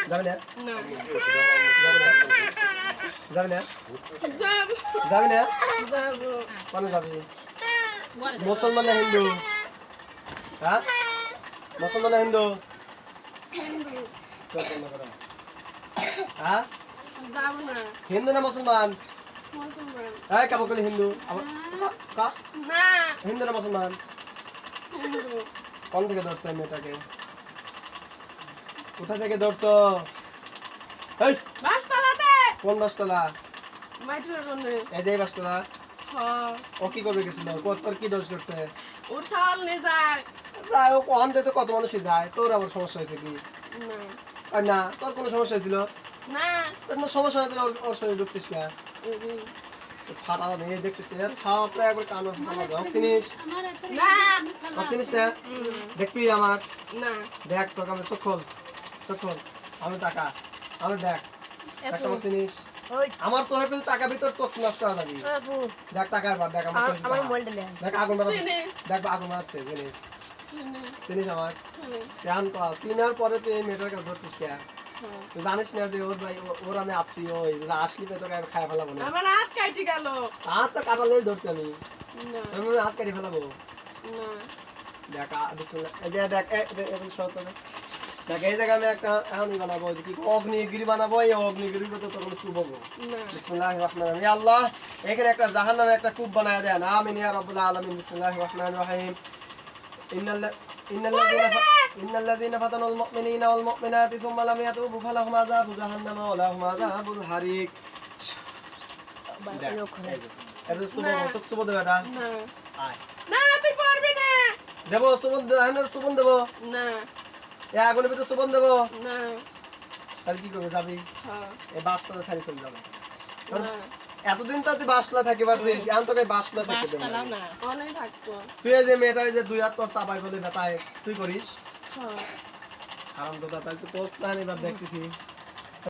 যাবি না না যাবি না যাব যাবি না যাব কোন যাবি মুসলমান না হিন্দু হ্যাঁ মুসলমান না হিন্দু চল চল না হ্যাঁ যাব না হিন্দু না মুসলমান মুসলমান এই কাবো কলি হিন্দু আবার কা না হিন্দু না মুসলমান হিন্দু কোন থেকে ধরছো মেয়েটাকে কোথা থেকে ধরছো এই বাসতলাতে কোন বাসতলা মাটির রনে এই যে এই বাসতলা হ্যাঁ ও কি করবে গেছিল তোর কি দোষ করছে ওর সাল নে যায় যাই ও আমতে তো কত মানুষই যায় তোর আবার সমস্যা হয়েছে কি না আর না তোর কোনো সমস্যা হয়েছিল না তোর কোনো সমস্যা হয়তো ওর শরীরে ঢুকছিস না ফাটা মেয়ে দেখছিস থাপড়ে একবার কানো চিনিস না চিনিস না দেখবি আমার না দেখ তোকে আমি চোখ খোল আমি টাকা আমি দেখ একটা আমার চিনিস আমার চোখের ভিতরে টাকা ভিতর চোখ নষ্ট হয়ে যাবি দেখ টাকা এবার দেখ আমার চোখ দেখ আগুন বাড়াচ্ছে দেখ আগুন বাড়াচ্ছে চিনিস চিনিস আমার কেন তো চিনার পরে তুই এই মেয়েটার কাছে ধরছিস কে তুই জানিস না যে ওর ভাই ওর আমি আত্মীয় ওই আসলি তো তোকে খাই ফেলাবো না আমার হাত কাটি গেল হাত তো কাটালেই ধরছি আমি না আমি হাত কাটি ফেলাবো না দেখ বিসমিল্লাহ এই যে দেখ এই শর্ত দেখ এই জায়গায় আমি একটা এমনই বানাবো যে কি অগ্নিগিরি বানাবো এই অগ্নিগিরির মতো তখন শুভবো না বিসমিল্লাহির রহমানির রহিম ইয়া আল্লাহ এখানে একটা জাহান্নামে একটা কূপ বানায়া দেন আমিন ইয়া রাব্বুল আলামিন বিসমিল্লাহির রহমানির রহিম ইন্নাল্লাযীনা ফাতানুল মুমিনিনা ওয়াল মুমিনাতি সুম্মা লাম ইয়াতুবু ফালাহুম আযাবু জাহান্নাম ওয়া লাহুম আযাবুল হারিক এবার সুবহ দেব এটা না আয় না তুই পারবি না দেব সুবন দেব না এ আগুনের ভিতরে সুবন দেব না তাহলে কি করবে যাবি হ্যাঁ এই বাসটা ছাড়ি চলে যাবে না এতদিন তো তুই বাসলা থাকি পারছিস এখন তোকে বাসলা থাকতে দেব না অনেক থাকবো তুই এই যে মেয়েটার যে দুই হাত তোর চাপাই বলে ব্যথায় তুই করিস হ্যাঁ আরাম তো তাহলে তো তোর প্ল্যান এবার দেখতেছি